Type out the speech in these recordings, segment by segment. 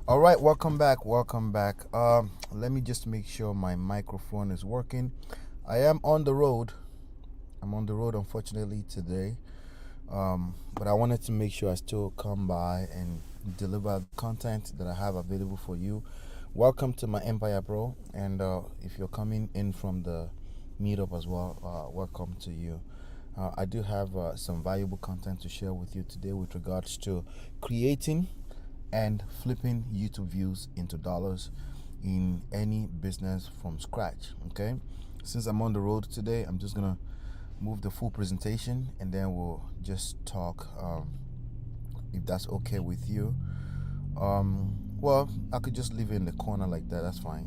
All right, welcome back. Welcome back. Let me just make sure my microphone is working. I am on the road. I'm on the road, unfortunately, today. But I wanted to make sure I still come by and deliver content that I have available for you. Welcome to my Empire Pro. And if you're coming in from the meetup as well, welcome to you. I do have some valuable content to share with you today with regards to creating and flipping YouTube views into dollars in any business from scratch. Okay, since I'm on the road today, I'm just gonna move the full presentation and then we'll just talk, if that's okay with you. Well, I could just leave it in the corner like that, that's fine.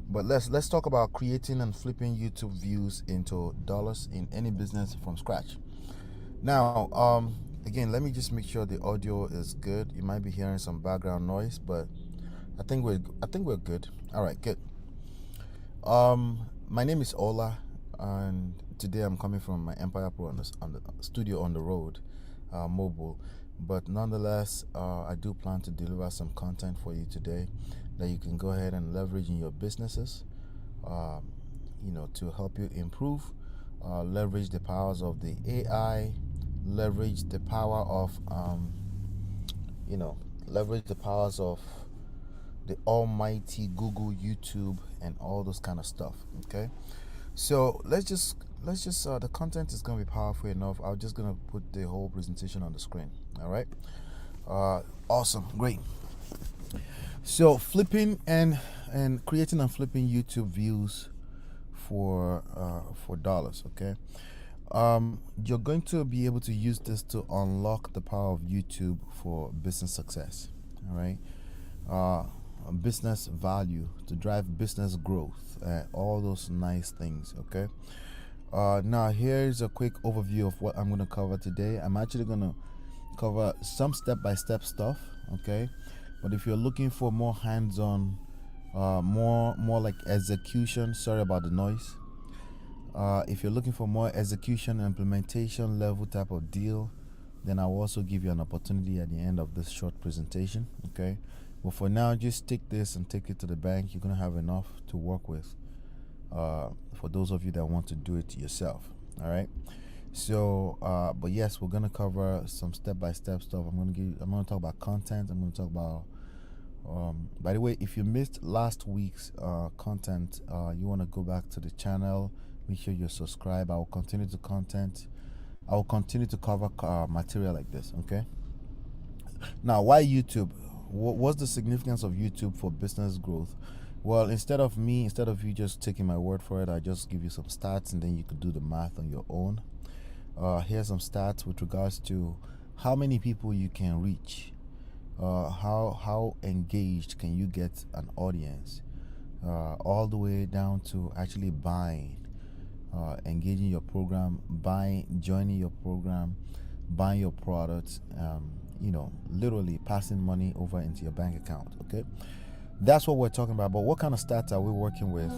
But let's talk about creating and flipping YouTube views into dollars in any business from scratch. Now, again, let me just make sure the audio is good. You might be hearing some background noise, but I think we're good. All right, good. My name is Ola, and today I'm coming from my Empire Pro on the studio on the road, mobile. But nonetheless, I do plan to deliver some content for you today that you can go ahead and leverage in your businesses. Um, to help you improve, leverage the powers of the AI, leverage the power of, you know, leverage the powers of the almighty Google, YouTube, and all those kind of stuff. Okay, so let's just the content is gonna be powerful enough. I'm just gonna put the whole presentation on the screen. All right, awesome, great. So flipping and creating and flipping YouTube views for dollars. Okay, you're going to be able to use this to unlock the power of YouTube for business success. All right, business value to drive business growth, all those nice things. Okay, now here's a quick overview of what I'm going to cover today. I'm actually going to cover some step-by-step stuff. Okay, but if you're looking for more hands-on, more like execution, sorry about the noise. If you're looking for more execution and implementation level type of deal, then I'll also give you an opportunity at the end of this short presentation. Okay, but for now, just take this and take it to the bank. You're gonna have enough to work with, for those of you that want to do it yourself. All right. So, but yes, we're gonna cover some step-by-step stuff. I'm gonna talk about content. I'm gonna talk about. By the way, if you missed last week's content, you want to go back to the channel. Make sure you're subscribed. I will continue to content. I will continue to cover material like this. Okay. Now, why YouTube? What's the significance of YouTube for business growth? Well, instead of you just taking my word for it, I just give you some stats and then you could do the math on your own. Here's some stats with regards to how many people you can reach, how engaged can you get an audience, all the way down to actually buying, engaging your program, joining your program, buying your products, literally passing money over into your bank account. Okay, that's what we're talking about. But what kind of stats are we working with?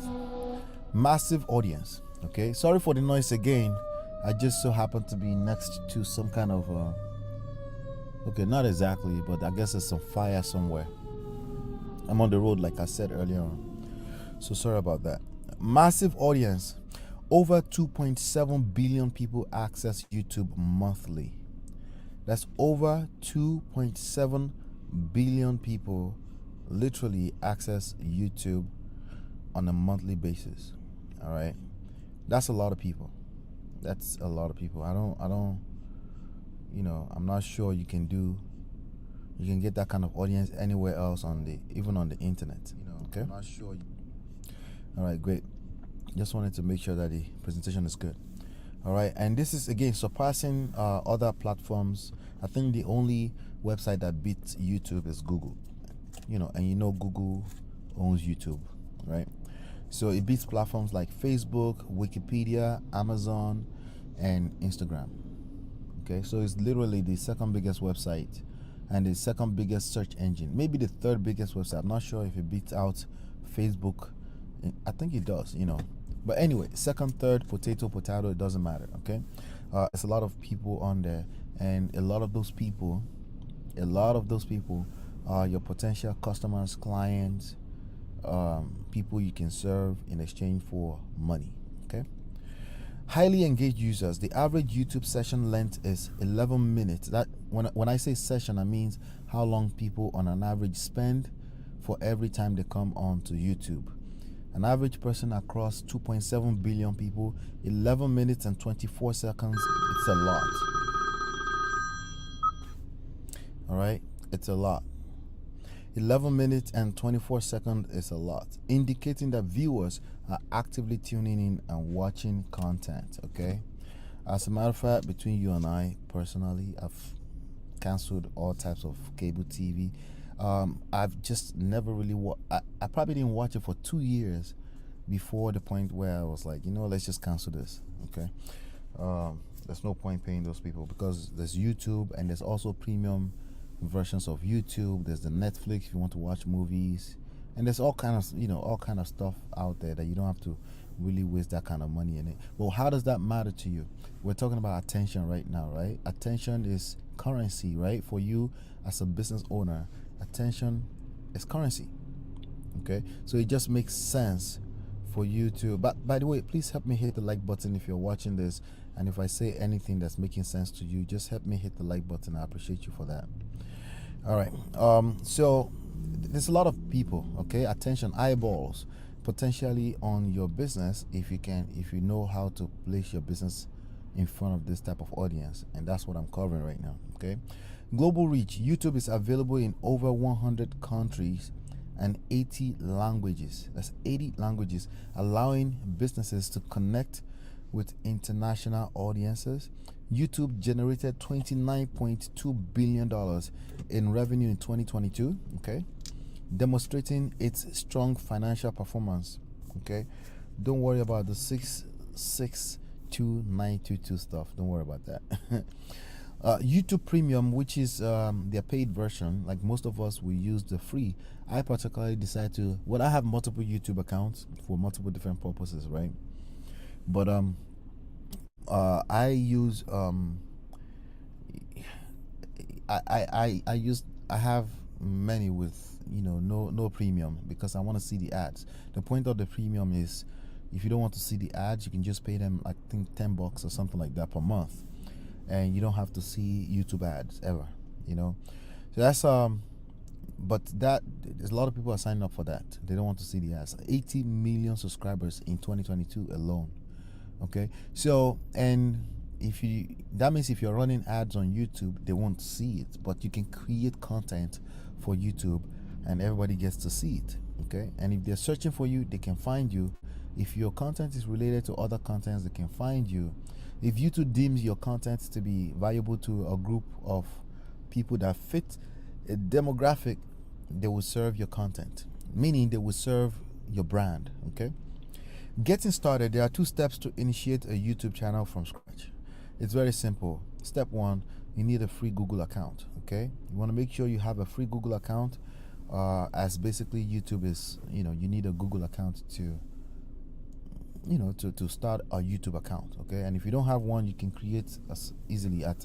Massive audience. Okay, sorry for the noise again. I just so happen to be next to some kind of okay, not exactly, but I guess there's some fire somewhere. I'm on the road, like I said earlier on, so sorry about that. Massive audience. Over 2.7 billion people access YouTube monthly. That's over 2.7 billion people literally access YouTube on a monthly basis. All right, that's a lot of people. That's a lot of people. I don't. I'm not sure you can get that kind of audience anywhere else even on the internet. Okay. I'm not sure. All right, great. Just wanted to make sure that the presentation is good. All right, and this is again surpassing other platforms. I think the only website that beats YouTube is Google. And Google owns YouTube, right? So it beats platforms like Facebook, Wikipedia, Amazon, and Instagram. Okay, so it's literally the second biggest website and the second biggest search engine, maybe the third biggest website. I'm not sure if it beats out Facebook. I think it does, But anyway, second, third, potato, it doesn't matter. Okay, it's a lot of people on there, and a lot of those people your potential customers, clients, people you can serve in exchange for money. Okay. Highly engaged users. The average YouTube session length is 11 minutes. That when I say session, I means how long people on an average spend for every time they come on to YouTube. An average person across 2.7 billion people, 11 minutes and 24 seconds. It's a lot. All right, it's a lot. 11 minutes and 24 seconds is a lot, indicating that viewers are actively tuning in and watching content. Okay, as a matter of fact, between you and I personally, I've canceled all types of cable TV. I've just never really I probably didn't watch it for 2 years before the point where I was like, let's just cancel this. Okay. There's no point paying those people, because there's YouTube and there's also premium versions of YouTube. There's the Netflix if you want to watch movies, and there's all kind of stuff out there that you don't have to really waste that kind of money in it. Well, how does that matter to you? We're talking about attention right now, right? Attention is currency, right? For you as a business owner, attention is currency. Okay, so it just makes sense for you to. But by the way, please help me hit the like button if you're watching this, and if I say anything that's making sense to you, just help me hit the like button. I appreciate you for that. All right. So there's a lot of people, okay, attention, eyeballs, potentially on your business if you know how to place your business in front of this type of audience, and that's what I'm covering right now. Okay. Global reach. YouTube is available in over 100 countries and 80 languages. That's 80 languages, allowing businesses to connect with international audiences. YouTube generated $29.2 billion in revenue in 2022, okay, demonstrating its strong financial performance. Okay, don't worry about the 662,922 stuff. Don't worry about that. YouTube Premium, which is their paid version, like most of us, we use the free. I particularly decide to. Well, I have multiple YouTube accounts for multiple different purposes, right? But I use I have many with no premium, because I want to see the ads. The point of the premium is, if you don't want to see the ads, you can just pay them, I think, $10 or something like that per month, and you don't have to see YouTube ads ever. So that's but that there's a lot of people are signing up for that. They don't want to see the ads. 80 million subscribers in 2022 alone. Okay, so that means if you're running ads on YouTube, they won't see it, but you can create content for YouTube and everybody gets to see it. Okay, and if they're searching for you, they can find you. If your content is related to other contents, they can find you. If YouTube deems your content to be valuable to a group of people that fit a demographic, they will serve your content, meaning they will serve your brand. Okay. Getting started, there are 2 steps to initiate a YouTube channel from scratch. It's very simple. Step 1, you need a free Google account. Okay, you want to make sure you have a free Google account, as basically YouTube is, you need a Google account to start a YouTube account. Okay, and if you don't have one, you can create easily at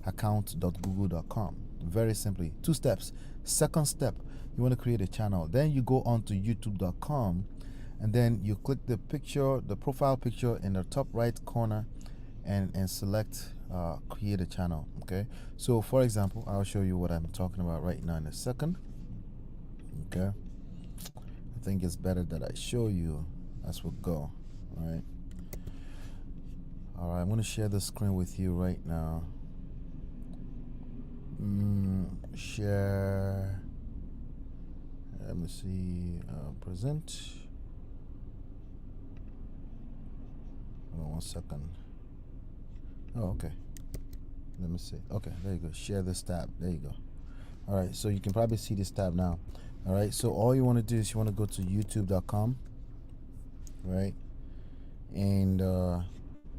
account.google.com. Very simply, 2 steps. Second step, you want to create a channel. Then you go on to youtube.com, and then you click the profile picture in the top right corner, and select create a channel. Okay, so for example, I'll show you what I'm talking about right now in a second. Okay, I think it's better that I show you as we go. All right, I'm going to share the screen with you right now. Share. Let me see. Present. Hold on 1 second. Oh, okay. Let me see. Okay, there you go. Share this tab. There you go. All right, so you can probably see this tab now. All right, so all you want to do is you want to go to youtube.com, right? And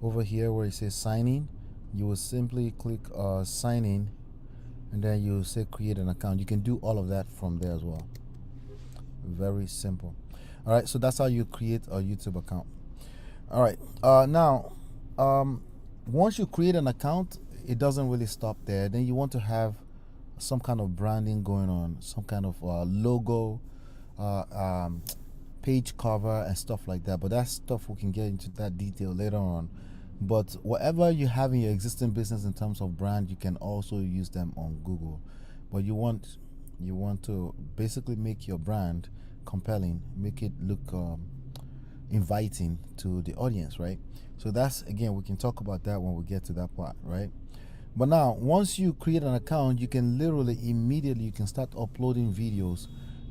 over here where it says sign in, you will simply click sign in, and then you say create an account. You can do all of that from there as well. Very simple. All right, so that's how you create a YouTube account. All right, now once you create an account, it doesn't really stop there. Then you want to have some kind of branding going on, some kind of logo, uh, um, page cover and stuff like that. But that's stuff we can get into that detail later on. But whatever you have in your existing business in terms of brand, you can also use them on Google. But you want to basically make your brand compelling, make it look inviting to the audience, right? So that's, again, we can talk about that when we get to that part, right? But now, once you create an account, you can literally immediately you can start uploading videos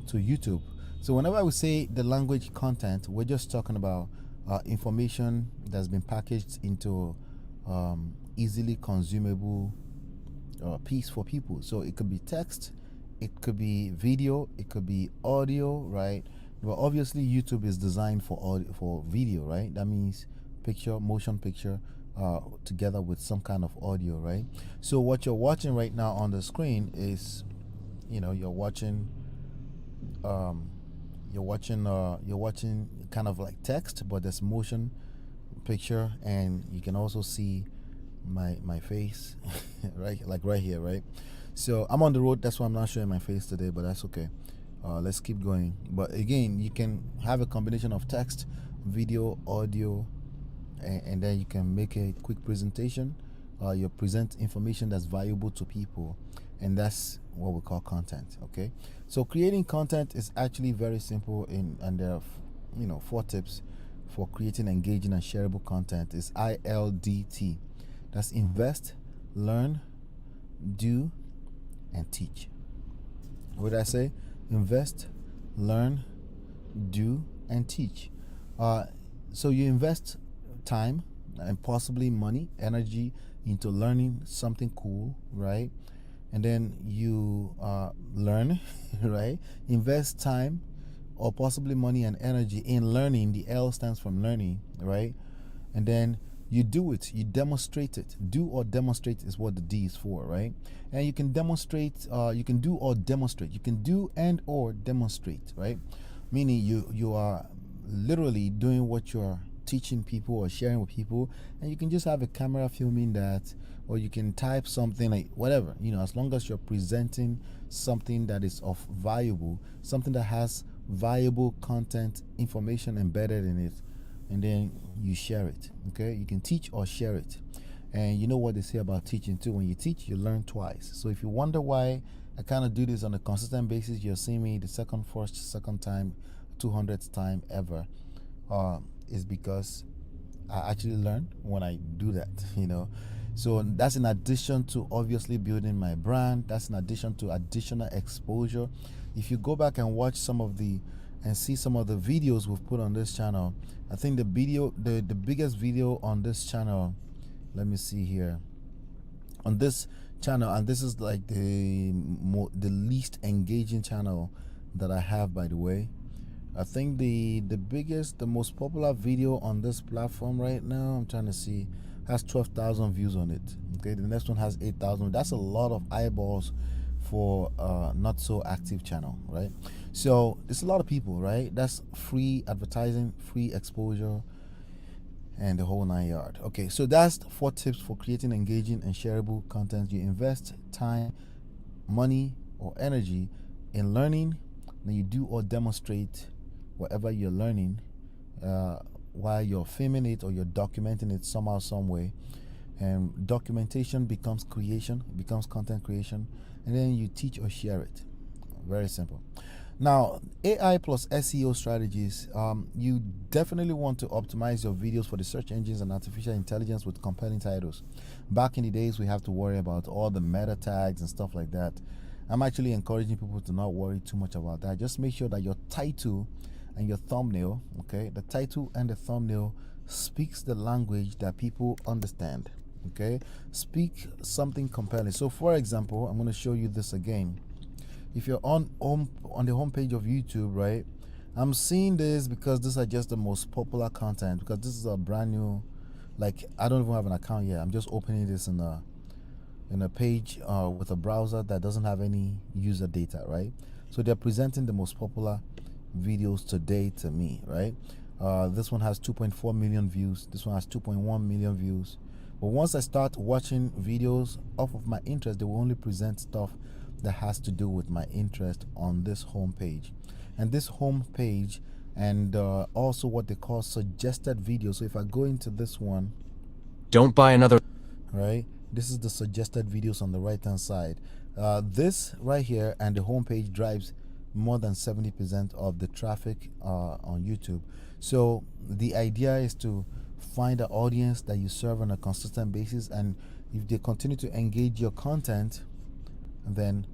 to YouTube. So whenever we say the language content, we're just talking about information that's been packaged into easily consumable piece for people. So it could be text, it could be video, it could be audio, right? Well, obviously YouTube is designed for audio, for video, right? That means picture, motion picture, together with some kind of audio, right? So what you're watching right now on the screen is, you're watching kind of like text, but there's motion picture, and you can also see my face right, like right here, right? So I'm on the road, that's why I'm not showing my face today, but that's okay. Let's keep going. But again, you can have a combination of text, video, audio, and then you can make a quick presentation. You present information that's valuable to people, and that's what we call content. Okay, so creating content is actually very simple, and there are 4 tips for creating engaging and shareable content. Is ILDT. That's invest, learn, do, and teach. What did I say? Invest, learn, do, and teach. So you invest time and possibly money, energy into learning something cool, right? And then you learn, right? Invest time or possibly money and energy in learning. The L stands for learning, right? And then you do it, you demonstrate it. Do or demonstrate is what the D is for, right? And you can demonstrate, you can do or demonstrate. You can do and or demonstrate, right? Meaning you are literally doing what you're teaching people or sharing with people, and you can just have a camera filming that, or you can type something, like whatever, as long as you're presenting something that is of valuable, something that has valuable content, information embedded in it, and then you share it. Okay, you can teach or share it. And you know what they say about teaching too: when you teach, you learn twice. So if you wonder why I kind of do this on a consistent basis, you're seeing me the second time, 200th time ever, is because I actually learn when I do that. So that's in addition to obviously building my brand. That's in addition to additional exposure. If you go back and watch and see some of the videos we've put on this channel, I think the biggest video on this channel, let me see here, on this channel, and this is like the least engaging channel that I have, by the way. I think the most popular video on this platform right now, I'm trying to see, has 12,000 views on it. Okay, the next one has 8,000. That's a lot of eyeballs for not so active channel, right? So it's a lot of people, right? That's free advertising, free exposure, and the whole 9 yards. Okay, so that's 4 tips for creating engaging and shareable content. You invest time, money, or energy in learning, then you do or demonstrate whatever you're learning while you're filming it or you're documenting it somehow, some way. And documentation becomes creation, becomes content creation, and then you teach or share it. Very simple. Now, AI plus SEO strategies. You definitely want to optimize your videos for the search engines and artificial intelligence with compelling titles. Back in the days, we have to worry about all the meta tags and stuff like that. I'm actually encouraging people to not worry too much about that. Just make sure that your title and your thumbnail, okay, the title and the thumbnail speaks the language that people understand. Okay, speak something compelling. So for example, I'm going to show you this again. If you're on the homepage of YouTube, right, I'm seeing this because these are just the most popular content, because this is a brand new, like, I don't even have an account yet. I'm just opening this in a page with a browser that doesn't have any user data, right? So they're presenting the most popular videos today to me, right? This one has 2.4 million views. This one has 2.1 million views. But once I start watching videos off of my interest, they will only present stuff that has to do with my interest on this home page. And this home page and also what they call suggested videos. So if I go into this one, Don't buy another. right, this is the suggested videos on the right hand side. This right here and the home page drives more than 70% of the traffic on YouTube. So the idea is to find an audience that you serve on a consistent basis, and if they continue to engage your content, then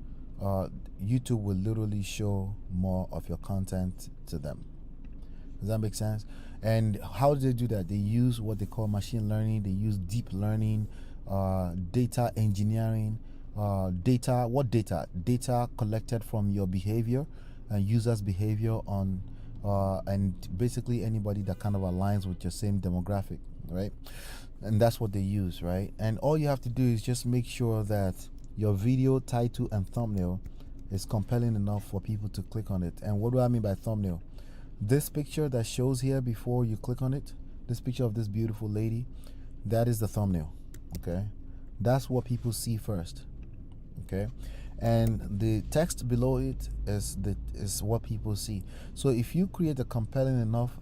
YouTube will literally show more of your content to them. Does that make sense? And how do they do that? They use what they call machine learning. They use deep learning, data engineering, data. What data? Data collected from your behavior and users' behavior on, and basically anybody that kind of aligns with your same demographic, right? And that's what they use, right? And all you have to do is just make sure that your video title and thumbnail is compelling enough for people to click on it. And what do I mean by thumbnail? This picture that shows here before you click on it, this picture of this beautiful lady, that is the thumbnail. Okay, that's what people see first. Okay, and the text below it is what people see. So if you create a compelling enough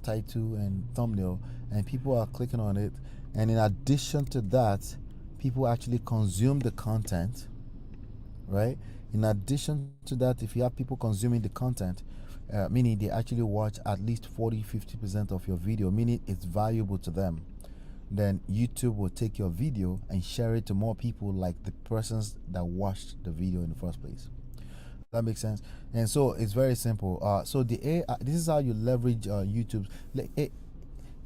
title and thumbnail, and people are clicking on it, and in addition to that, people actually consume the content, right? In addition to that, if you have people consuming the content, meaning they actually watch at least 40-50% of your video, meaning it's valuable to them, then YouTube will take your video and share it to more people, like the persons that watched the video in the first place. That makes sense. And so it's very simple. So the AI, this is how you leverage YouTube.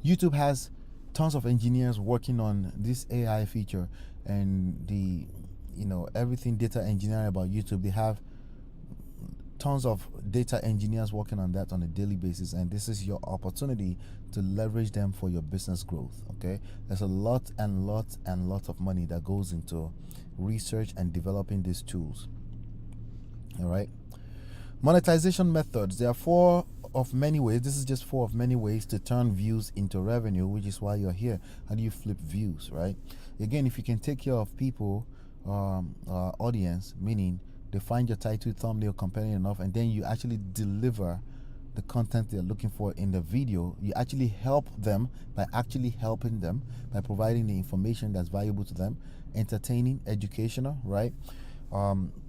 YouTube has tons of engineers working on this AI feature, and the everything data engineering about YouTube. They have tons of data engineers working on that on a daily basis, and this is your opportunity to leverage them for your business growth. Okay, there's a lot of money that goes into research and developing these tools. All right, monetization methods. There are four of many ways. This is just four of many ways to turn views into revenue, which is why you're here. How do you flip views, right? Again, if you can take care of people, audience, meaning they find your title, thumbnail compelling enough, and then you actually deliver the content they're looking for in the video. You actually help them by actually helping them by providing the information that's valuable to them, entertaining, educational, right?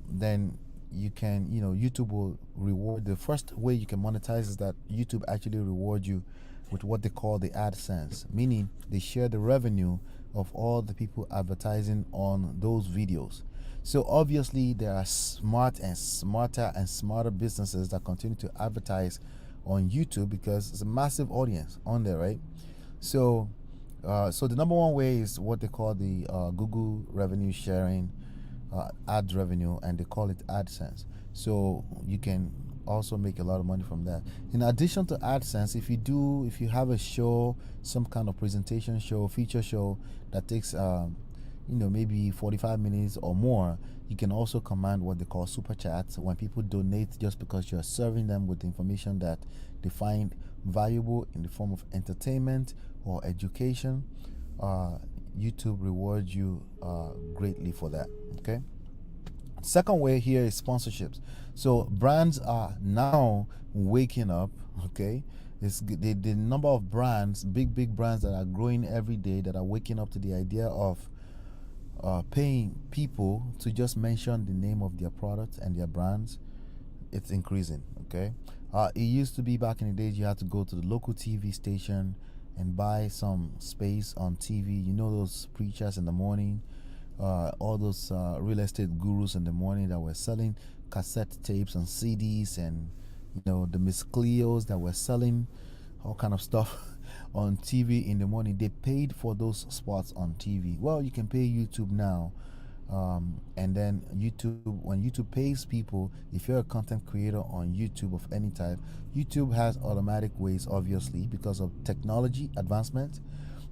Then you can, YouTube will reward. The first way you can monetize is that YouTube actually reward you with what they call the AdSense, meaning they share the revenue of all the people advertising on those videos. So obviously there are smarter and smarter businesses that continue to advertise on YouTube because it's a massive audience on there, right? So the number one way is what they call the Google revenue sharing, ad revenue, and they call it AdSense. So you can also make a lot of money from that. In addition to AdSense, if you have a show, some kind of presentation show, feature show that takes maybe 45 minutes or more, you can also command what they call super chats when people donate just because you're serving them with information that they find valuable in the form of entertainment or education. YouTube rewards you greatly for that. Okay. Second way here is sponsorships. So brands are now waking up. Okay, it's the number of brands, big brands that are growing every day, that are waking up to the idea of paying people to just mention the name of their products and their brands. It's increasing. Okay, it used to be back in the days you had to go to the local TV station and buy some space on TV. Those preachers in the morning, all those real estate gurus in the morning that were selling cassette tapes and CDs, and the Miss Cleos that were selling all kind of stuff on TV in the morning. They paid for those spots on TV. Well, you can pay YouTube now, and then when YouTube pays people, if you're a content creator on YouTube of any type, YouTube has automatic ways, obviously because of technology advancement,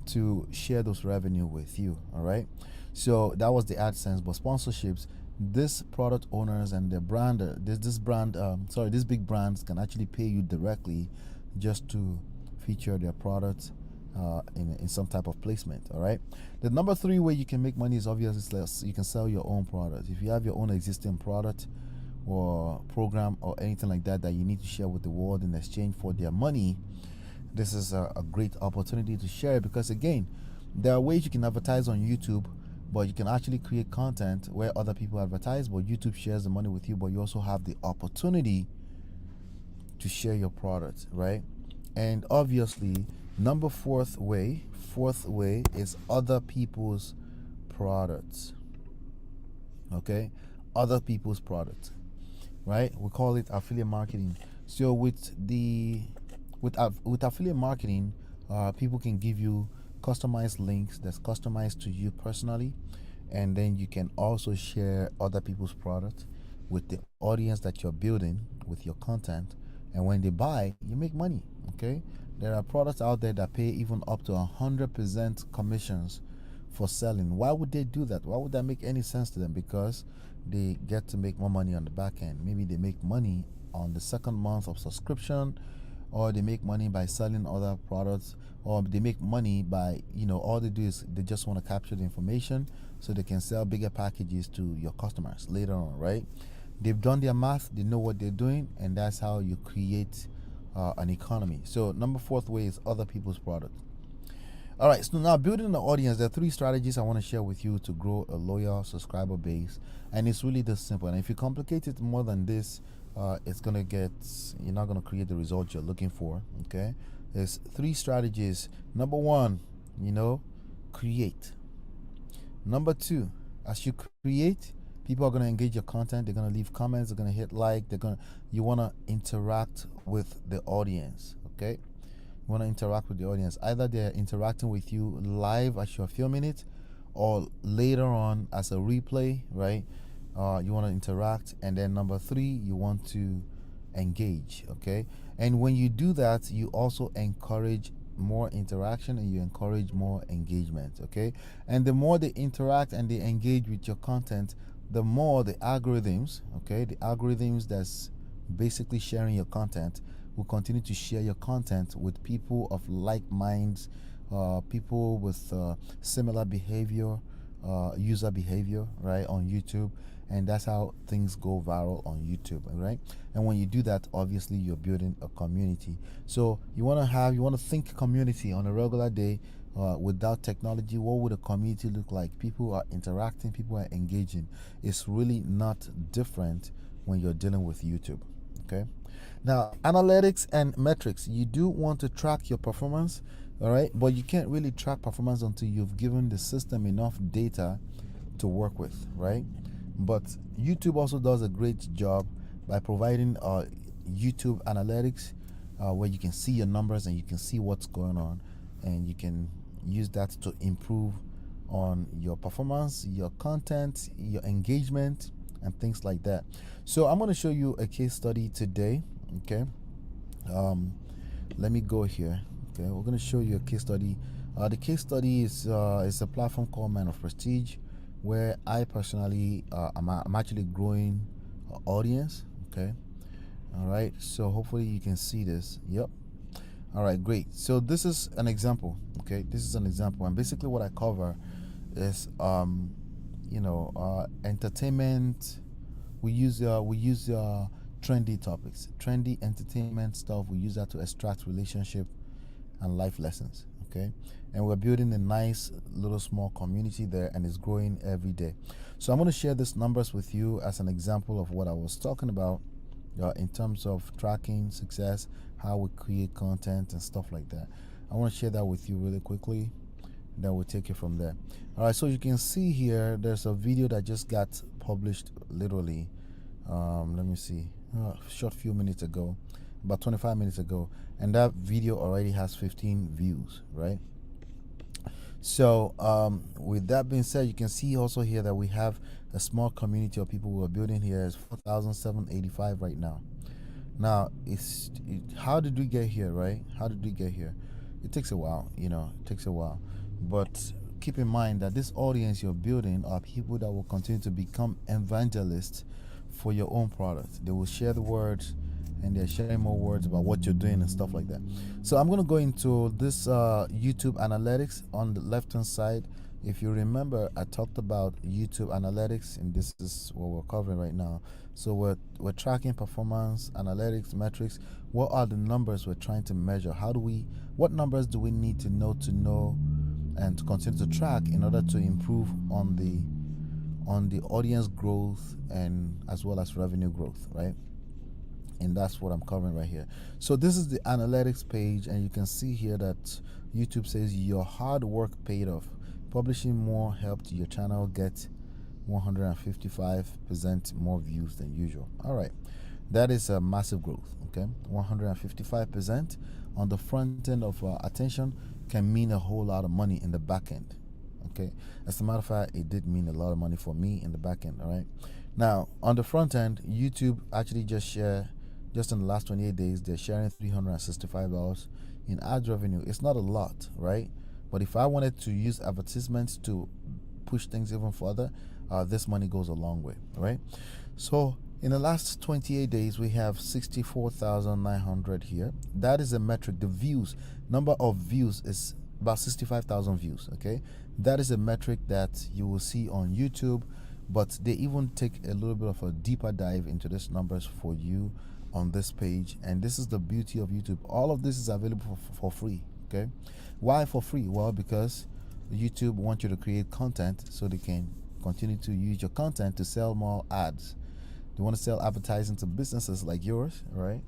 to share those revenue with you. All right, so that was the AdSense. But sponsorships, this product owners and their brand, these big brands can actually pay you directly just to feature their products in some type of placement. All right. The number three way you can make money is obviously you can sell your own product. If you have your own existing product or program or anything like that that you need to share with the world in exchange for their money, this is a great opportunity to share, because again, there are ways you can advertise on YouTube, but you can actually create content where other people advertise, but YouTube shares the money with you, but you also have the opportunity to share your product, right? And obviously, fourth way is other people's products. Okay, other people's products, right? We call it affiliate marketing. So with affiliate marketing, people can give you customized links that's customized to you personally, and then you can also share other people's products with the audience that you're building with your content, and when they buy, you make money. Okay, there are products out there that pay even up to 100% commissions for selling. Why would they do that? Why would that make any sense to them? Because they get to make more money on the back end. Maybe they make money on the second month of subscription, or they make money by selling other products, or they make money by, all they do is they just want to capture the information so they can sell bigger packages to your customers later on, right? They've done their math, they know what they're doing, and that's how you create an economy. So fourth way is other people's product. All right, so now building an audience, there are three strategies I want to share with you to grow a loyal subscriber base, and it's really this simple. And if you complicate it more than this, you're not gonna create the results you're looking for. Okay, there's three strategies. Number one, create. Number two, as you create, people are gonna engage your content. They're gonna leave comments. They're gonna hit like. You wanna interact with the audience. Okay. You want to interact with the audience. Either they're interacting with you live as you're filming it, or later on as a replay, right? You want to interact. And then number three, you want to engage. Okay. And when you do that, you also encourage more interaction and you encourage more engagement. Okay. And the more they interact and they engage with your content, the more the algorithms, that's basically sharing your content, will continue to share your content with people of like minds, people with similar behavior, user behavior, right, on YouTube. And that's how things go viral on YouTube, right? And when you do that, obviously you're building a community. So you want to think community on a regular day. Without technology, what would a community look like? People are interacting, people are engaging. It's really not different when you're dealing with YouTube. Okay. Now, analytics and metrics. You do want to track your performance, all right? But you can't really track performance until you've given the system enough data to work with, right? But YouTube also does a great job by providing YouTube analytics, where you can see your numbers and you can see what's going on, and you can use that to improve on your performance, your content, your engagement, and things like that. So I'm going to show you a case study today. Okay, let me go here. Okay, we're going to show you a case study. The case study is a platform called Man of Prestige, where I personally I'm actually growing audience. Okay, all right. So hopefully you can see this. Yep. All right, great. So this is an example. Okay, this is an example, and basically what I cover is entertainment. We use trendy topics, trendy entertainment stuff. We use that to extract relationship and life lessons. Okay, and we're building a nice little small community there, and it's growing every day. So I'm going to share these numbers with you as an example of what I was talking about in terms of tracking success, how we create content and stuff like that. I want to share that with you really quickly, then we'll take it from there. All right, so you can see here there's a video that just got published literally let me see, short few minutes ago, about 25 minutes ago, and that video already has 15 views, right? So with that being said, you can see also here that we have a small community of people who are building here. Is 4,785 right now. Now, how did we get here, right? How did we get here? It takes a while, it takes a while. But keep in mind that this audience you're building are people that will continue to become evangelists for your own product. They will share the word, and they're sharing more words about what you're doing and stuff like that. So I'm going to go into this YouTube analytics on the left hand side. If you remember, I talked about YouTube analytics, and this is what we're covering right now. So we're tracking performance, analytics, metrics. What are the numbers we're trying to measure? What numbers do we need to know and to continue to track in order to improve on the audience growth and as well as revenue growth, right? And that's what I'm covering right here. So this is the analytics page, and you can see here that YouTube says your hard work paid off. Publishing more helped your channel get 155% more views than usual. All right, that is a massive growth. Okay, 155% on the front end of attention can mean a whole lot of money in the back end. Okay, as a matter of fact, it did mean a lot of money for me in the back end. All right, now on the front end, YouTube actually just in the last 28 days, they're sharing $365 in ad revenue. It's not a lot, right? But if I wanted to use advertisements to push things even further, this money goes a long way, right? So in the last 28 days, we have 64,900 here. That is a metric. The views, number of views is about 65,000 views, okay? That is a metric that you will see on YouTube, but they even take a little bit of a deeper dive into these numbers for you on this page. And this is the beauty of YouTube. All of this is available for free, okay? Why for free? Well, because YouTube wants you to create content so they can continue to use your content to sell more ads. They want to sell advertising to businesses like yours, right?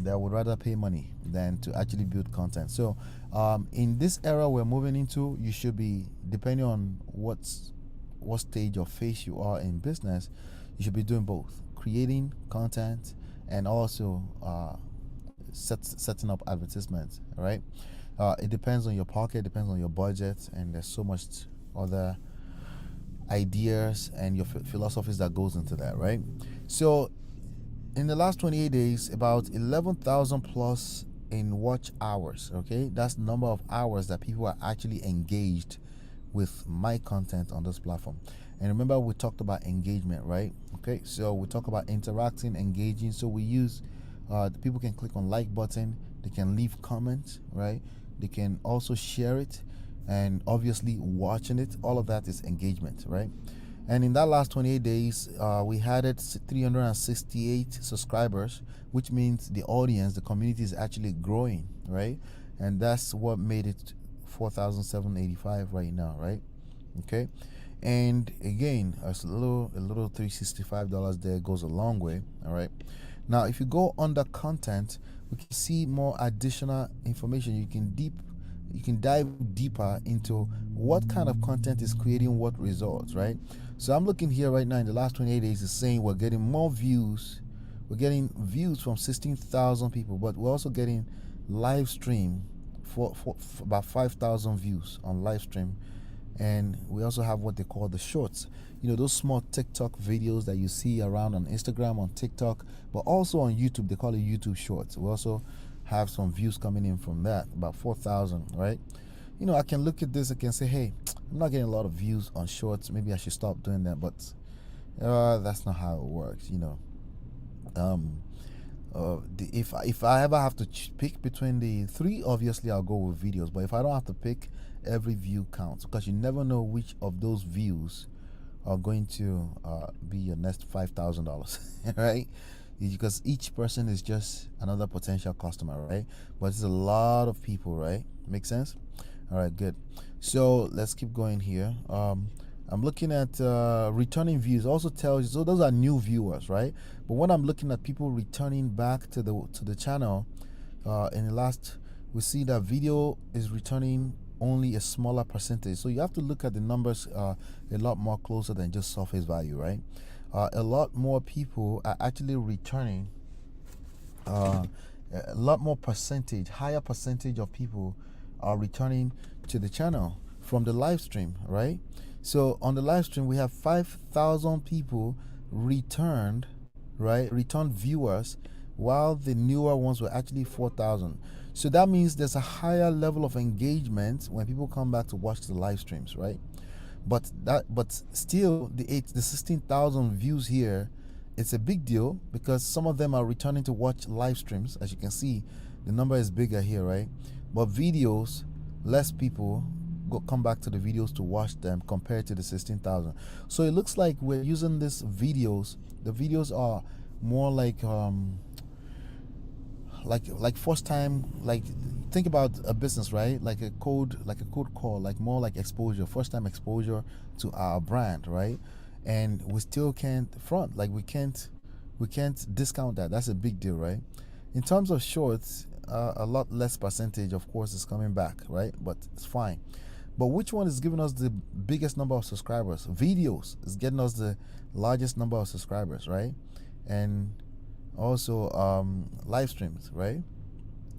That would rather pay money than to actually build content. So in this era we're moving into, you should be, depending on what stage or phase you are in business, you should be doing both, creating content and also setting up advertisements, right? It depends on your pocket, depends on your budget, and there's so much other ideas and your philosophies that goes into that, right? So in the last 28 days, about 11,000 plus in watch hours, okay? That's the number of hours that people are actually engaged with my content on this platform. And remember, we talked about engagement, right? Okay, so we talk about interacting, engaging. So we use the people can click on like button, they can leave comments, right? They can also share it, and obviously watching it. All of that is engagement, right? And in that last 28 days, we added 368 subscribers, which means the audience, the community is actually growing, right? And that's what made it 4,785 right now, right? Okay. And again, a little $365 there goes a long way. All right. Now, if you go under content, we can see more additional information. You can dive deeper into what kind of content is creating what results, right? So I'm looking here right now in the last 28 days, it's saying we're getting more views. We're getting views from 16,000 people, but we're also getting live stream for about 5,000 views on live stream. And we also have what they call the shorts, those small TikTok videos that you see around on Instagram, on TikTok, but also on YouTube. They call it YouTube shorts. We also have some views coming in from that, about 4,000, right? I can look at this, I can say, hey, I'm not getting a lot of views on shorts, maybe I should stop doing that. But that's not how it works. If I ever have to pick between the three, obviously I'll go with videos. But if I don't have to pick, every view counts, because you never know which of those views are going to be your next $5,000, right? Because each person is just another potential customer, right? But it's a lot of people, right? Make sense? All right, good. So let's keep going here. I'm looking at returning views. Also tells you, so those are new viewers, right? But when I'm looking at people returning back to the channel, in the last, we see that video is returning only a smaller percentage. So you have to look at the numbers a lot more closer than just surface value, right? A lot more people are actually returning. A lot more percentage, higher percentage of people are returning to the channel from the live stream, right? So on the live stream, we have 5,000 people returned, right? Returned viewers, while the newer ones were actually 4,000. So that means there's a higher level of engagement when people come back to watch the live streams, right? But still, the 16,000 views here it's a big deal because some of them are returning to watch live streams. As you can see, the number is bigger here, right? But videos, less people come back to the videos to watch them compared to the 16,000. So it looks like we're using these videos. The videos are more like first time, like think about a business, right? Like a cold call, like more like exposure, first time exposure to our brand, right? And we still can't front, like we can't discount that. That's a big deal, right? In terms of shorts, a lot less percentage of course is coming back, right? But it's fine. But which one is giving us the biggest number of subscribers? Videos is getting us the largest number of subscribers, right? And also live streams, right?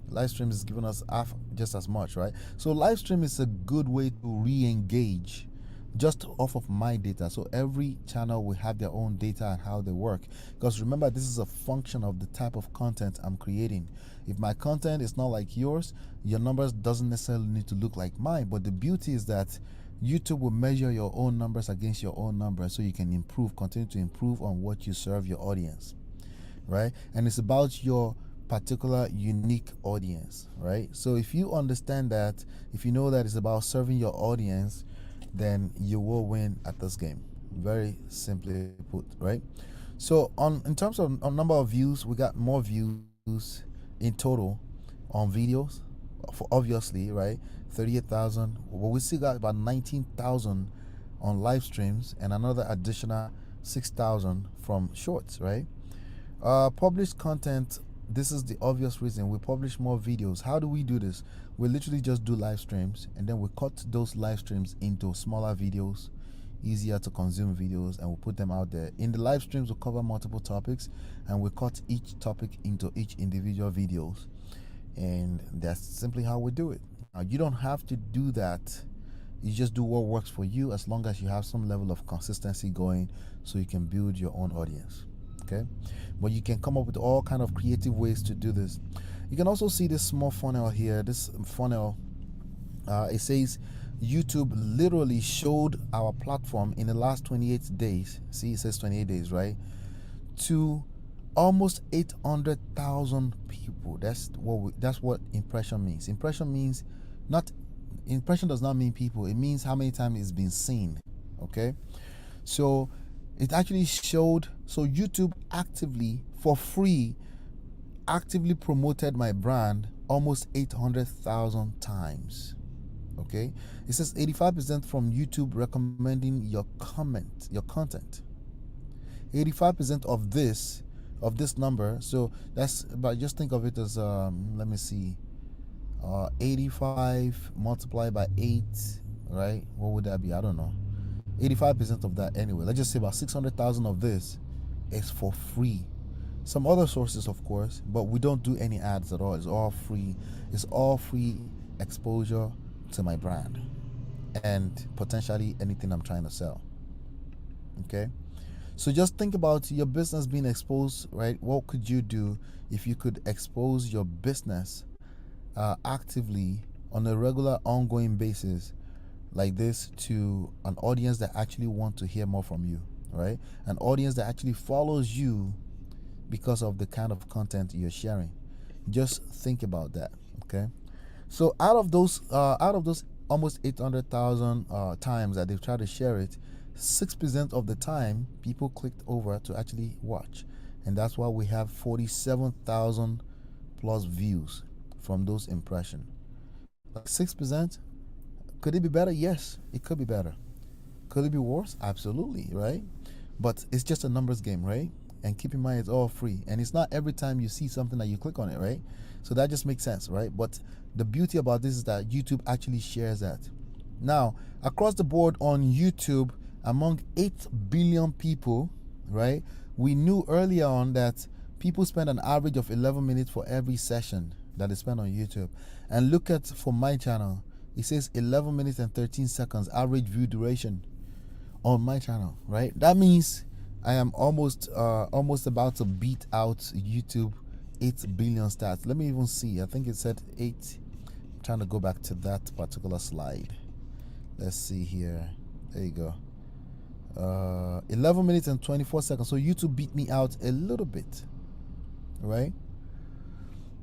Live stream is giving us half just as much, right? So live stream is a good way to re-engage just off of my data. So every channel will have their own data and how they work, because remember, this is a function of the type of content I'm creating. If my content is not like yours, your numbers doesn't necessarily need to look like mine. But the beauty is that YouTube will measure your own numbers against your own numbers, so you can continue to improve on what you serve your audience, right? And it's about your particular unique audience, right? So if you understand that, if you know that it's about serving your audience, then you will win at this game. Very simply put, right? So in terms of number of views, we got more views in total on videos, for obviously, right? 38,000. Well, we still got about 19,000 on live streams and another additional 6,000 from shorts, right? Published content. This is the obvious reason we publish more videos. How do we do this? We literally just do live streams, and then we cut those live streams into smaller videos, easier to consume videos, and we put them out there. In the live streams, we cover multiple topics, and we cut each topic into each individual videos, and that's simply how we do it. Now, you don't have to do that. You just do what works for you, as long as you have some level of consistency going, so you can build your own audience. Okay, but you can come up with all kind of creative ways to do this. You can also see this small funnel here. This funnel, it says YouTube literally showed our platform in the last 28 days. See, it says 28 days, right? To almost 800,000 people. That's what impression means. Impression does not mean people. It means how many times it's been seen. Okay, so it actually showed. So YouTube actively, for free, actively promoted my brand almost 800,000 times. Okay, it says 85% from YouTube recommending your content. 85% of this number. So that's about, just think of it as let me see, 85 multiplied by 8, right? What would that be? I don't know. 85% of that anyway. Let's just say about 600,000 of this is for free. Some other sources, of course, but we don't do any ads at all. It's all free. It's all free exposure to my brand and potentially anything I'm trying to sell. Okay, so just think about your business being exposed, right? What could you do if you could expose your business actively on a regular, ongoing basis like this to an audience that actually want to hear more from you, right? An audience that actually follows you because of the kind of content you're sharing. Just think about that. Okay, so out of those almost 800,000 times that they've tried to share it, 6% of the time people clicked over to actually watch, and that's why we have 47,000 plus views from those impressions. Like 6%. Could it be better? Yes, it could be better. Could it be worse? Absolutely, right? But it's just a numbers game, right? And keep in mind, it's all free. And it's not every time you see something that you click on it, right? So that just makes sense, right? But the beauty about this is that YouTube actually shares that. Now, across the board on YouTube, among 8 billion people, right? We knew earlier on that people spend an average of 11 minutes for every session that they spend on YouTube. And look at, for my channel, it says 11 minutes and 13 seconds average view duration on my channel, right? That means I am almost about to beat out YouTube 8 billion stats. Let me even see. I think it said 8. I'm trying to go back to that particular slide. Let's see here. There you go. 11 minutes and 24 seconds. So YouTube beat me out a little bit, right?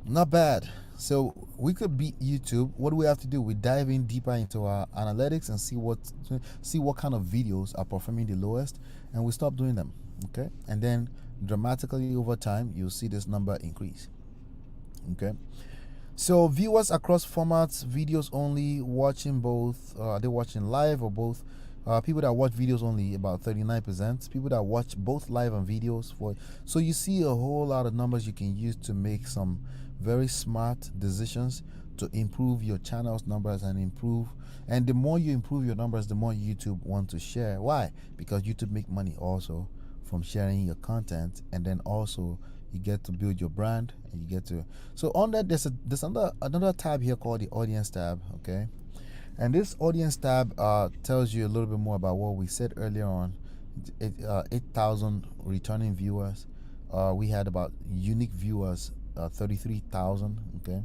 Not bad. So we could beat YouTube. What do we have to do? We dive in deeper into our analytics and see what kind of videos are performing the lowest, and we stop doing them. Okay, and then dramatically over time, you'll see this number increase. Okay. So viewers across formats, videos only, watching both, they're watching live or both. People that watch videos only, about 39%. People that watch both live and videos, so you see a whole lot of numbers you can use to make some very smart decisions to improve your channel's numbers and improve. And the more you improve your numbers, the more YouTube want to share. Why? Because YouTube make money also from sharing your content, and then also you get to build your brand, and you get to. So on that, there's another tab here called the audience tab. Okay, and this audience tab tells you a little bit more about what we said earlier on. 8,000 returning viewers. We had about unique viewers, 33,000. Okay,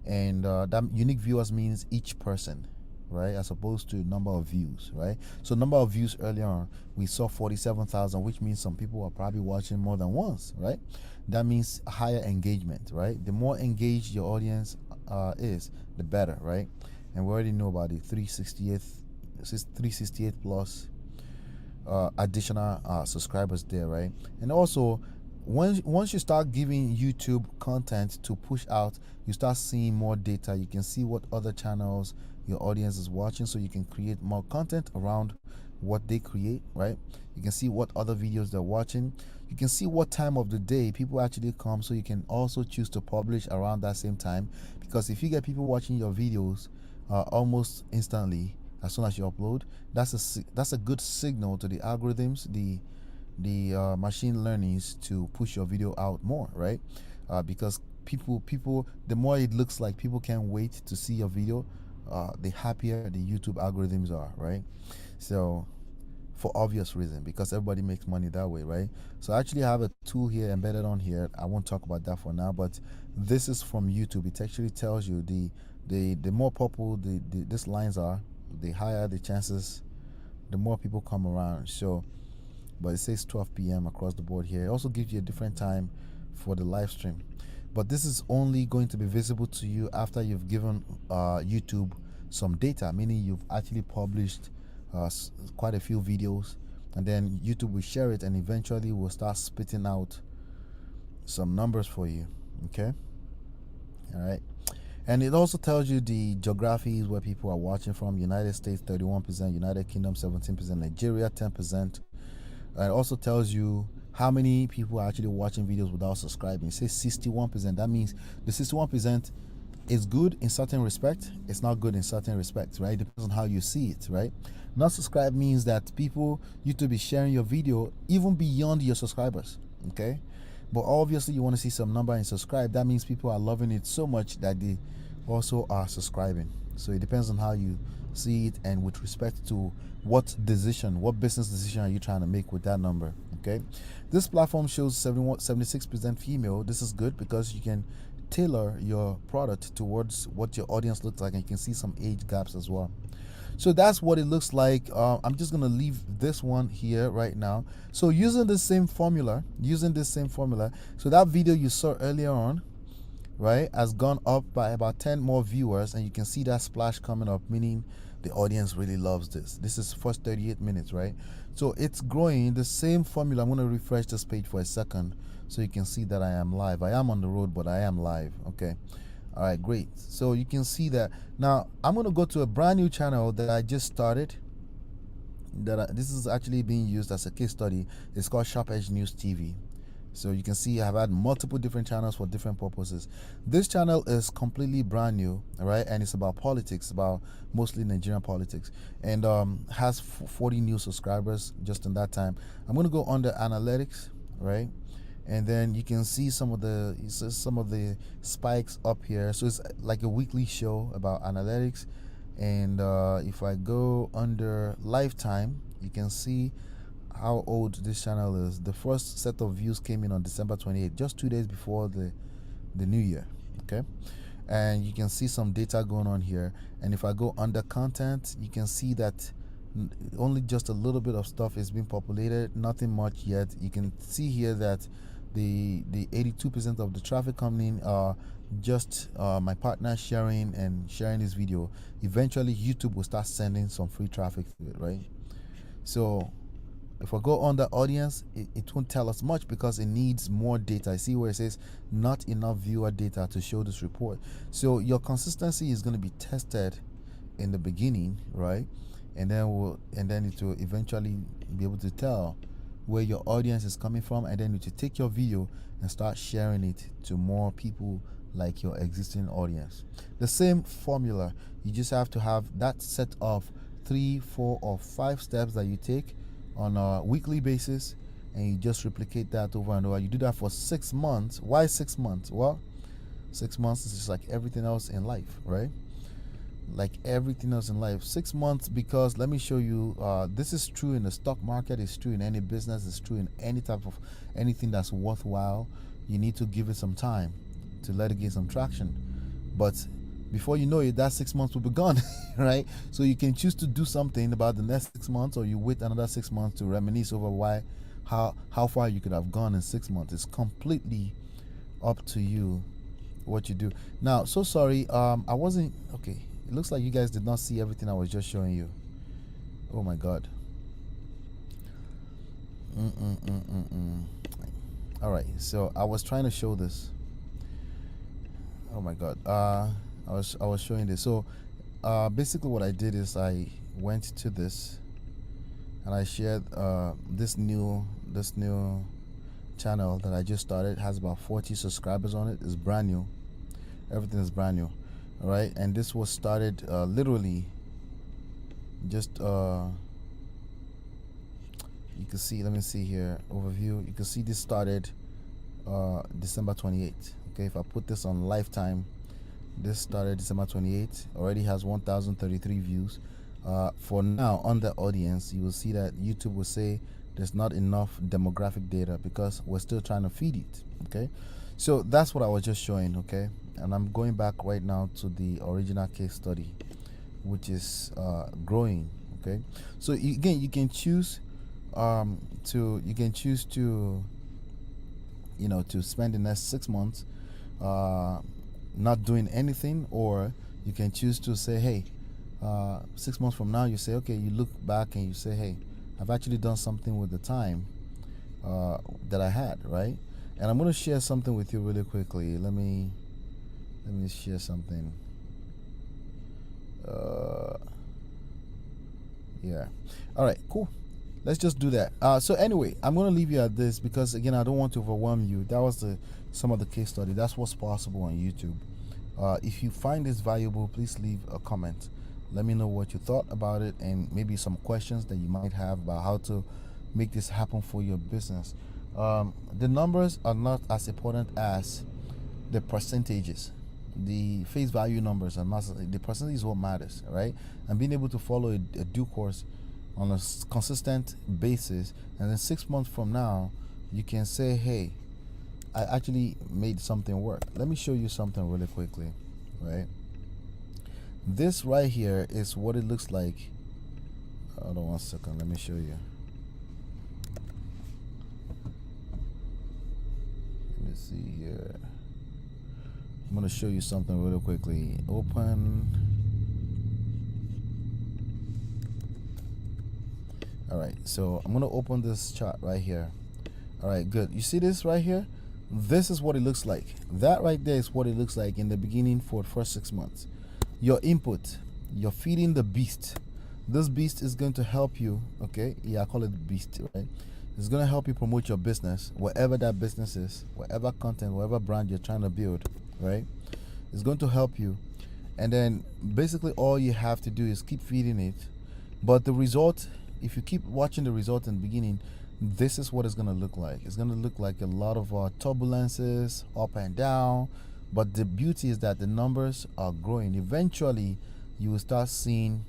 and that unique viewers means each person, right, as opposed to number of views, right? So number of views earlier on, we saw 47,000, which means some people are probably watching more than once, right? That means higher engagement, right? The more engaged your audience is, the better, right? And we already know about the 368 plus additional subscribers there, right? And also, once you start giving YouTube content to push out, you start seeing more data. You can see what other channels your audience is watching, so you can create more content around what they create, right? You can see what other videos they're watching. You can see what time of the day people actually come, so you can also choose to publish around that same time. Because if you get people watching your videos almost instantly as soon as you upload, that's a good signal to the algorithms, the machine learnings, to push your video out more, right? Because people, the more it looks like people can't wait to see your video, the happier the YouTube algorithms are, right? So for obvious reason, because everybody makes money that way, right? So I actually have a tool here embedded on here. I won't talk about that for now, but this is from YouTube. It actually tells you the more popular these lines are, the higher the chances, the more people come around. So, but it says 12 p.m. across the board here. It also gives you a different time for the live stream, but this is only going to be visible to you after you've given YouTube some data, meaning you've actually published quite a few videos, and then YouTube will share it, and eventually will start spitting out some numbers for you. Okay, all right. And it also tells you the geographies where people are watching from. United States 31%, United Kingdom 17%, Nigeria 10%. And it also tells you how many people are actually watching videos without subscribing. It says 61%. That means the 61% is good in certain respect. It's not good in certain respects, right? It depends on how you see it, right? Not subscribe means that YouTube is sharing your video even beyond your subscribers, okay? But obviously you want to see some number and subscribe. That means people are loving it so much that they also are subscribing. So it depends on how you see it, and with respect to what business decision are you trying to make with that number, okay? This platform shows 76% female. This is good because you can tailor your product towards what your audience looks like, and you can see some age gaps as well. So that's what it looks like. I'm just gonna leave this one here right now. So using the same formula, so that video you saw earlier on, right, has gone up by about 10 more viewers, and you can see that splash coming up, meaning the audience really loves this. This is first 38 minutes, right? So it's growing. The same formula. I'm going to refresh this page for a second so you can see that I am live. I am on the road, but I am live. Okay. All right, great. So you can see that. Now I'm going to go to a brand new channel that I just started. This is actually being used as a case study. It's called Sharp Edge News TV. So you can see I've had multiple different channels for different purposes. This channel is completely brand new, right? And it's about politics, about mostly Nigerian politics, and has 40 new subscribers just in that time. I'm going to go under analytics, right? And then you can see some of the spikes up here. So it's like a weekly show about analytics. And if I go under lifetime, you can see how old this channel is. The first set of views came in on December 28th, just 2 days before the new year. Okay, and you can see some data going on here. And if I go under content, you can see that Only just a little bit of stuff is being populated, nothing much yet. You can see here that the 82% of the traffic coming in are just my partner sharing this video. Eventually YouTube will start sending some free traffic to it, right? So if I go on the audience, it won't tell us much because it needs more data. I see where it says not enough viewer data to show this report. So your consistency is going to be tested in the beginning, right? And then it will eventually be able to tell where your audience is coming from, and then you to take your video and start sharing it to more people like your existing audience. The same formula, you just have to have that set of 3, 4, or 5 steps that you take on a weekly basis, and you just replicate that over and over. You do that for 6 months. Why 6 months? Well, 6 months is just like everything else in life, right? Like everything else in life, 6 months, because let me show you, this is true in the stock market, it's true in any business, it's true in any type of anything that's worthwhile. You need to give it some time to let it get some traction, but before you know it, that 6 months will be gone. Right? So you can choose to do something about the next 6 months, or you wait another 6 months to reminisce over how far you could have gone in 6 months. It's completely up to you what you do. Now, so sorry, I wasn't okay. It looks like you guys did not see everything I was just showing you. Oh my god. All right, so I was trying to show this. Oh my god. I was showing this. So basically what I did is I went to this and I shared this new channel that I just started. It has about 40 subscribers on it. It's brand new. Everything is brand new. All right, and this was started literally just you can see, let me see here, overview. You can see this started December 28th. Okay, if I put this on lifetime, this started December 28th, already has 1,033 views. For now, on the audience, you will see that YouTube will say there's not enough demographic data because we're still trying to feed it. Okay, so that's what I was just showing. Okay, and I'm going back right now to the original case study, which is growing. Okay, so again, you can choose to to spend the next 6 months not doing anything, or you can choose to say, hey, 6 months from now, you say, okay, you look back and you say, hey, I've actually done something with the time that I had, right? And I'm going to share something with you really quickly. Let me share something. Yeah. All right, cool. Let's just do that. So anyway, I'm going to leave you at this because, again, I don't want to overwhelm you. That was some of the case study. That's what's possible on YouTube. If you find this valuable, please leave a comment. Let me know what you thought about it and maybe some questions that you might have about how to make this happen for your business. The numbers are not as important as the percentages. The face value numbers are not, the percentage is what matters, right? And being able to follow a due course on a consistent basis, and then 6 months from now you can say, hey, I actually made something work. Let me show you something really quickly, right? This right here is what it looks like. Hold on 1 second, let me show you. Let me see here. I'm going to show you something really quickly. Open. All right, so I'm going to open this chart right here. All right, good. You see this right here? This is what it looks like. That right there is what it looks like in the beginning for the first 6 months. Your input, you're feeding the beast. This beast is going to help you, okay? Yeah, I call it beast, right? It's going to help you promote your business, whatever that business is, whatever content, whatever brand you're trying to build, right? It's going to help you. And then basically all you have to do is keep feeding it. But the result, if you keep watching the result in the beginning, this is what it's going to look like. It's going to look like a lot of turbulences, up and down. But the beauty is that the numbers are growing. Eventually, you will start seeing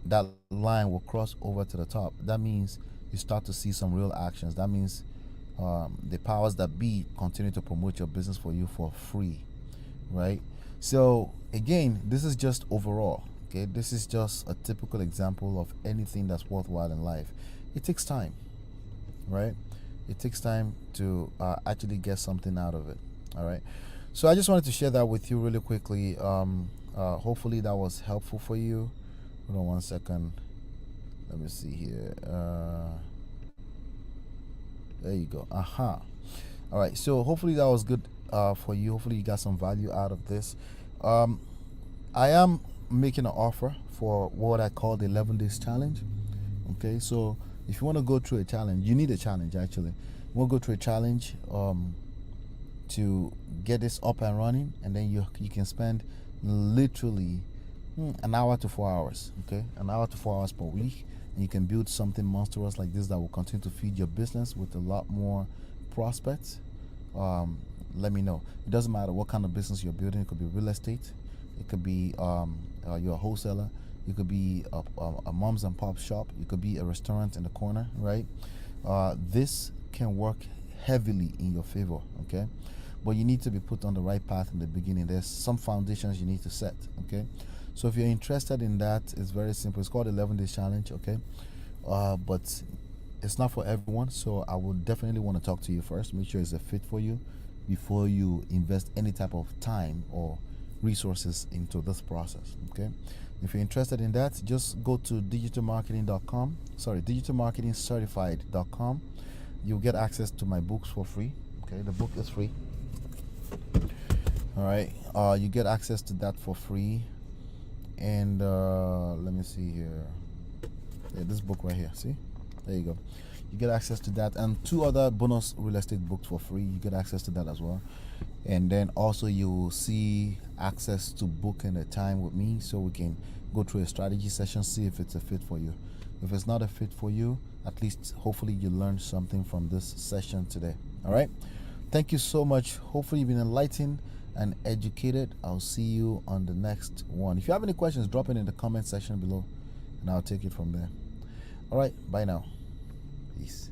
that line will cross over to the top. That means you start to see some real actions. That means the powers that be continue to promote your business for you for free, right? So again, this is just overall. Okay, this is just a typical example of anything that's worthwhile in life. It takes time, right? It takes time to actually get something out of it. All right. So I just wanted to share that with you really quickly. Hopefully that was helpful for you. Hold on one second. Let me see here. There you go. Aha. All right. So hopefully that was good for you. Hopefully you got some value out of this. I am making an offer for what I call the 11 days challenge. Okay. So if you want to go through a challenge, you need a challenge actually. You want to go through a challenge to get this up and running, and then you can spend literally an hour to 4 hours. Okay, an hour to 4 hours per week, and you can build something monstrous like this that will continue to feed your business with a lot more prospects. Let me know. It doesn't matter what kind of business you're building. It could be real estate, it could be you're a wholesaler, you could be a mom's and pop shop, you could be a restaurant in the corner, right? This can work heavily in your favor. Okay, but you need to be put on the right path in the beginning. There's some foundations you need to set. Okay, so if you're interested in that, it's very simple. It's called 11 days challenge. Okay, but it's not for everyone, so I would definitely want to talk to you first, make sure it's a fit for you before you invest any type of time or resources into this process. Okay, if you're interested in that, just go to digitalmarketingcertified.com. You'll get access to my books for free. Okay, the book is free. All right, you get access to that for free. And let me see here. Yeah, this book right here, see, there you go. You get access to that and 2 other bonus real estate books for free. You get access to that as well. And then also you will see access to booking a time with me so we can go through a strategy session, see if it's a fit for you. If it's not a fit for you, at least hopefully you learned something from this session today. All right, thank you so much. Hopefully you've been enlightened and educated. I'll see you on the next one. If you have any questions, drop it in the comment section below and I'll take it from there. All right, bye now. Peace.